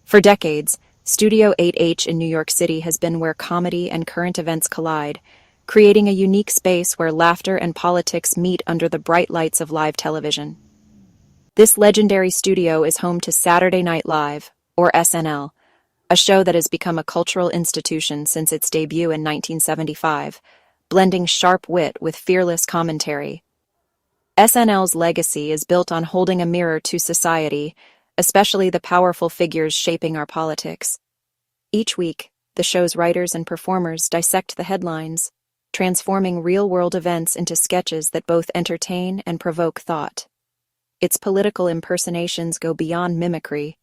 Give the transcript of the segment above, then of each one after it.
For decades, Studio 8H in New York City has been where comedy and current events collide, creating a unique space where laughter and politics meet under the bright lights of live television. This legendary studio is home to Saturday Night Live, or SNL, a show that has become a cultural institution since its debut in 1975, blending sharp wit with fearless commentary. SNL's legacy is built on holding a mirror to society, especially the powerful figures shaping our politics. Each week, the show's writers and performers dissect the headlines, transforming real-world events into sketches that both entertain and provoke thought. Its political impersonations go beyond mimicry,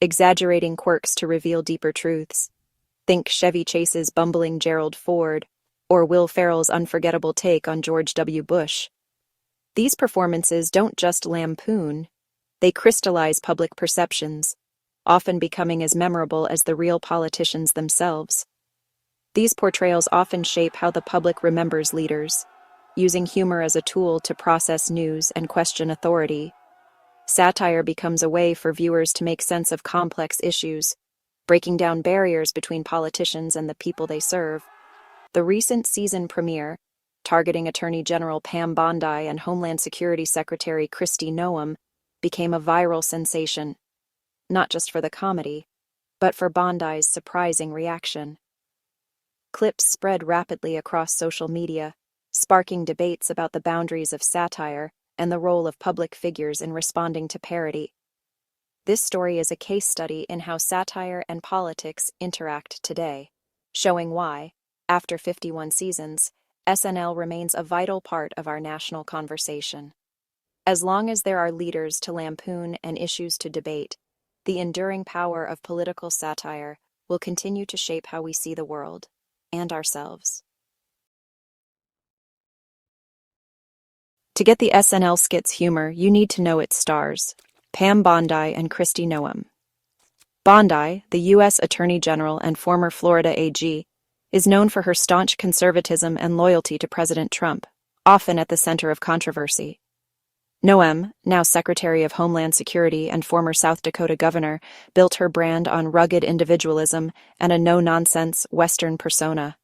exaggerating quirks to reveal deeper truths. Think Chevy Chase's bumbling Gerald Ford, or Will Ferrell's unforgettable take on George W. Bush. These performances don't just lampoon, they crystallize public perceptions, often becoming as memorable as the real politicians themselves. These portrayals often shape how the public remembers leaders, using humor as a tool to process news and question authority. Satire becomes a way for viewers to make sense of complex issues, breaking down barriers between politicians and the people they serve. The recent season premiere, targeting Attorney General Pam Bondi and Homeland Security Secretary Kristi Noem, became a viral sensation, not just for the comedy, but for Bondi's surprising reaction. Clips spread rapidly across social media, sparking debates about the boundaries of satire and the role of public figures in responding to parody. This story is a case study in how satire and politics interact today, showing why, after 51 seasons, SNL remains a vital part of our national conversation. As long as there are leaders to lampoon and issues to debate, the enduring power of political satire will continue to shape how we see the world and ourselves. To get the SNL skit's humor, you need to know its stars, Pam Bondi and Kristi Noem. Bondi, the U.S. Attorney General and former Florida AG, is known for her staunch conservatism and loyalty to President Trump, often at the center of controversy. Noem, now Secretary of Homeland Security and former South Dakota governor, built her brand on rugged individualism and a no-nonsense Western persona.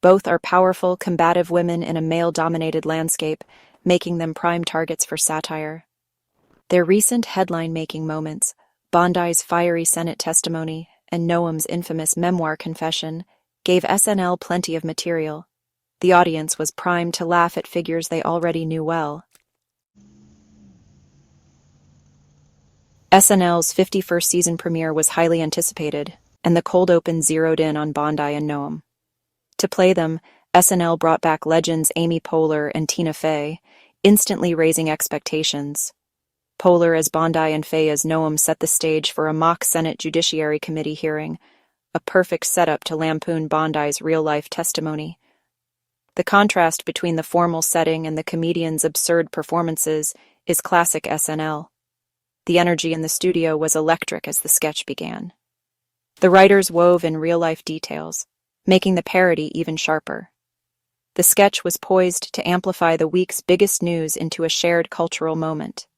Both are powerful, combative women in a male-dominated landscape, making them prime targets for satire. Their recent headline-making moments, Bondi's fiery Senate testimony and Noem's infamous memoir confession, gave SNL plenty of material. The audience was primed to laugh at figures they already knew well. SNL's 51st season premiere was highly anticipated, and the cold open zeroed in on Bondi and Noem. To play them, SNL brought back legends Amy Poehler and Tina Fey, instantly raising expectations. Poehler as Bondi and Fey as Noem set the stage for a mock Senate Judiciary Committee hearing, a perfect setup to lampoon Bondi's real-life testimony. The contrast between the formal setting and the comedian's absurd performances is classic SNL. The energy in the studio was electric as the sketch began. The writers wove in real-life details, making the parody even sharper. The sketch was poised to amplify the week's biggest news into a shared cultural moment.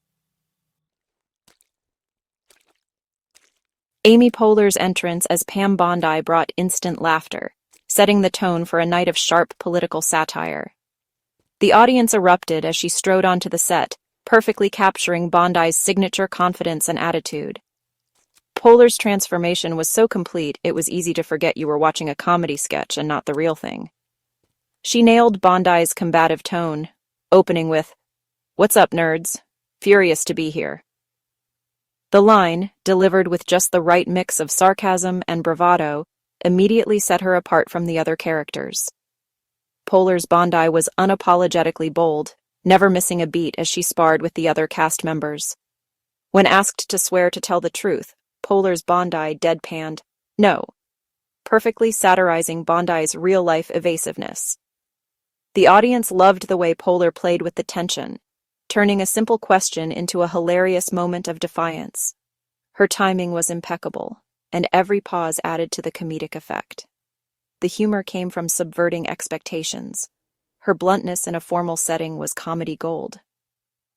Amy Poehler's entrance as Pam Bondi brought instant laughter, setting the tone for a night of sharp political satire. The audience erupted as she strode onto the set, perfectly capturing Bondi's signature confidence and attitude. Poehler's transformation was so complete it was easy to forget you were watching a comedy sketch and not the real thing. She nailed Bondi's combative tone, opening with, "What's up, nerds? Furious to be here." The line, delivered with just the right mix of sarcasm and bravado, immediately set her apart from the other characters. Poehler's Bondi was unapologetically bold, never missing a beat as she sparred with the other cast members. When asked to swear to tell the truth, Poehler's Bondi deadpanned, "No," perfectly satirizing Bondi's real-life evasiveness. The audience loved the way Poehler played with the tension, turning a simple question into a hilarious moment of defiance. Her timing was impeccable, and every pause added to the comedic effect. The humor came from subverting expectations. Her bluntness in a formal setting was comedy gold.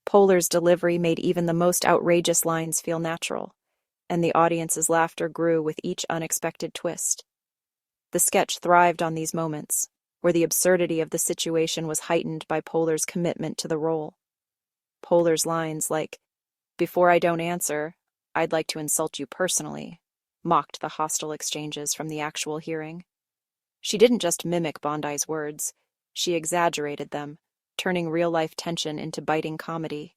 Poehler's delivery made even the most outrageous lines feel natural, and the audience's laughter grew with each unexpected twist. The sketch thrived on these moments, where the absurdity of the situation was heightened by Poehler's commitment to the role. Poehler's lines like, "Before I don't answer, I'd like to insult you personally," mocked the hostile exchanges from the actual hearing. She didn't just mimic Bondi's words, she exaggerated them, turning real-life tension into biting comedy.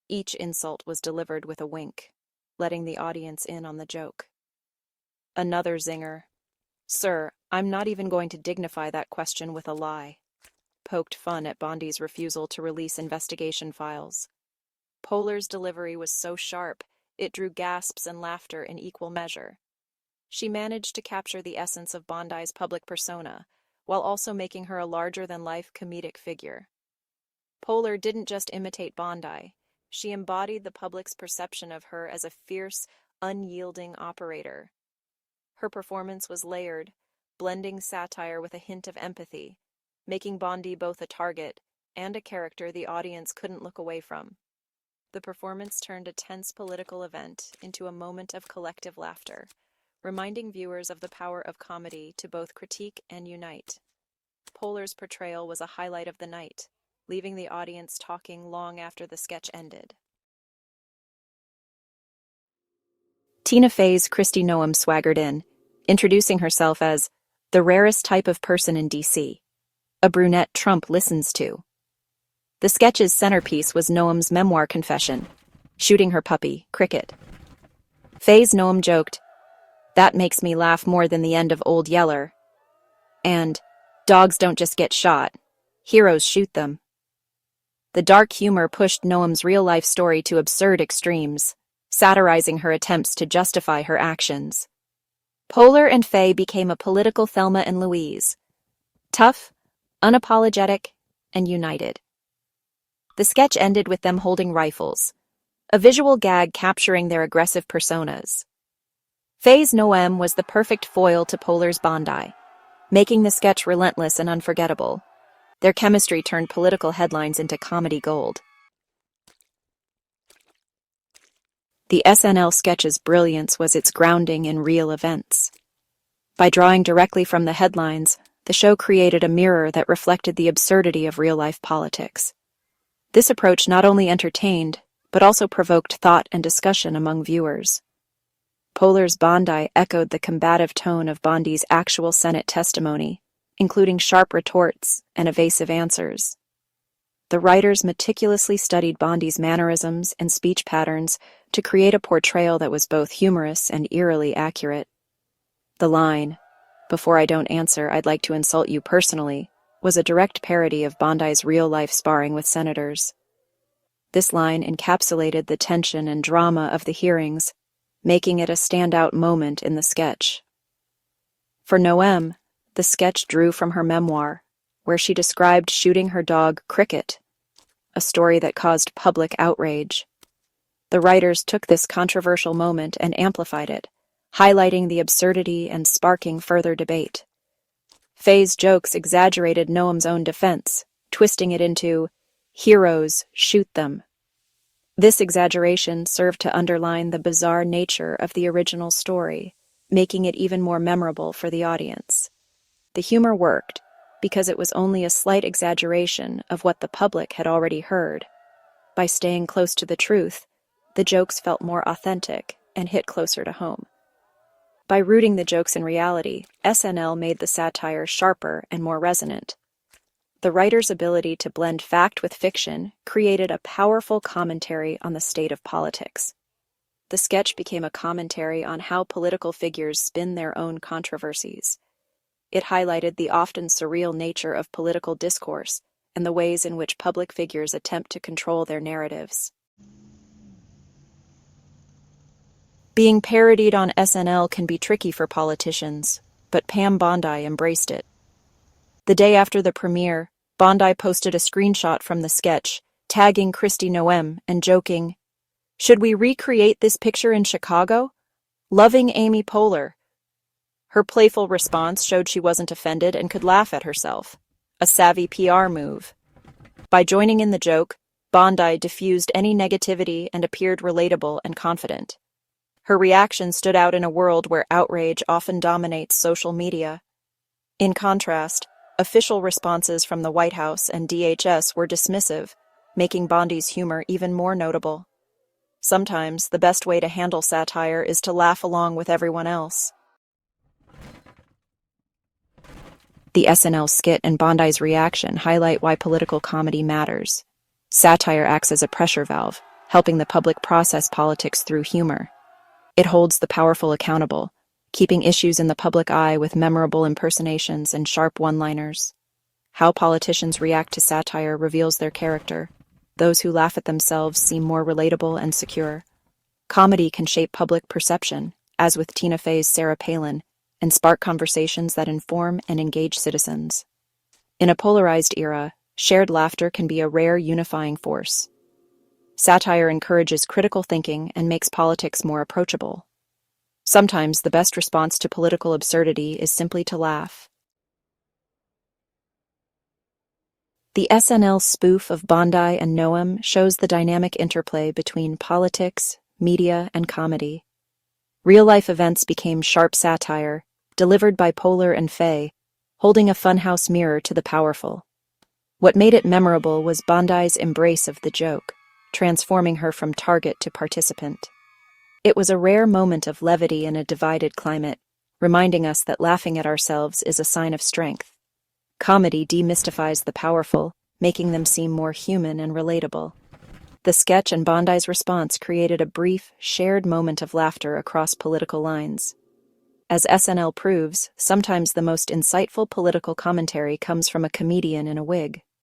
Each insult was delivered with a wink, letting the audience in on the joke. Another zinger. "Sir, I'm not even going to dignify that question with a lie," poked fun at Bondi's refusal to release investigation files. Poehler's delivery was so sharp, it drew gasps and laughter in equal measure. She managed to capture the essence of Bondi's public persona, while also making her a larger-than-life comedic figure. Poehler didn't just imitate Bondi, she embodied the public's perception of her as a fierce, unyielding operator. Her performance was layered, blending satire with a hint of empathy, making Bondi both a target and a character the audience couldn't look away from. The performance turned a tense political event into a moment of collective laughter, reminding viewers of the power of comedy to both critique and unite. Poehler's portrayal was a highlight of the night, leaving the audience talking long after the sketch ended. Tina Fey's Kristi Noem swaggered in, introducing herself as the rarest type of person in D.C., a brunette Trump listens to. The sketch's centerpiece was Noem's memoir confession, shooting her puppy, Cricket. Fey's Noem joked, "That makes me laugh more than the end of Old Yeller," and "Dogs don't just get shot, heroes shoot them." The dark humor pushed Noem's real-life story to absurd extremes, satirizing her attempts to justify her actions. Poehler and Fey became a political Thelma and Louise, tough, unapologetic, and united. The sketch ended with them holding rifles, a visual gag capturing their aggressive personas. Fey's Noem was the perfect foil to Poehler's Bondi, making the sketch relentless and unforgettable. Their chemistry turned political headlines into comedy gold. The SNL sketch's brilliance was its grounding in real events. By drawing directly from the headlines, the show created a mirror that reflected the absurdity of real-life politics. This approach not only entertained, but also provoked thought and discussion among viewers. Poehler's Bondi echoed the combative tone of Bondi's actual Senate testimony, including sharp retorts and evasive answers. The writers meticulously studied Bondi's mannerisms and speech patterns to create a portrayal that was both humorous and eerily accurate. The line, "Before I don't answer, I'd like to insult you personally," was a direct parody of Bondi's real-life sparring with senators. This line encapsulated the tension and drama of the hearings, making it a standout moment in the sketch. For Noem, the sketch drew from her memoir, where she described shooting her dog Cricket, a story that caused public outrage. The writers took this controversial moment and amplified it, highlighting the absurdity and sparking further debate. Fey's jokes exaggerated Noem's own defense, twisting it into, "Heroes shoot them." This exaggeration served to underline the bizarre nature of the original story, making it even more memorable for the audience. The humor worked because it was only a slight exaggeration of what the public had already heard. By staying close to the truth, the jokes felt more authentic and hit closer to home. By rooting the jokes in reality, SNL made the satire sharper and more resonant. The writer's ability to blend fact with fiction created a powerful commentary on the state of politics. The sketch became a commentary on how political figures spin their own controversies. It highlighted the often surreal nature of political discourse and the ways in which public figures attempt to control their narratives. Being parodied on SNL can be tricky for politicians, but Pam Bondi embraced it. The day after the premiere, Bondi posted a screenshot from the sketch, tagging Kristi Noem and joking, "Should we recreate this picture in Chicago? Loving Amy Poehler." Her playful response showed she wasn't offended and could laugh at herself, a savvy PR move. By joining in the joke, Bondi diffused any negativity and appeared relatable and confident. Her reaction stood out in a world where outrage often dominates social media. In contrast, official responses from the White House and DHS were dismissive, making Bondi's humor even more notable. Sometimes, the best way to handle satire is to laugh along with everyone else. The SNL skit and Bondi's reaction highlight why political comedy matters. Satire acts as a pressure valve, helping the public process politics through humor. It holds the powerful accountable, keeping issues in the public eye with memorable impersonations and sharp one-liners. How politicians react to satire reveals their character. Those who laugh at themselves seem more relatable and secure. Comedy can shape public perception, as with Tina Fey's Sarah Palin, and spark conversations that inform and engage citizens. In a polarized era, shared laughter can be a rare unifying force. Satire encourages critical thinking and makes politics more approachable. Sometimes the best response to political absurdity is simply to laugh. The SNL spoof of Bondi and Noem shows the dynamic interplay between politics, media, and comedy. Real-life events became sharp satire, delivered by Poehler and Fey, holding a funhouse mirror to the powerful. What made it memorable was Bondi's embrace of the joke, transforming her from target to participant. It was a rare moment of levity in a divided climate, reminding us that laughing at ourselves is a sign of strength. Comedy demystifies the powerful, making them seem more human and relatable. The sketch and Bondi's response created a brief, shared moment of laughter across political lines. As SNL proves, sometimes the most insightful political commentary comes from a comedian in a wig.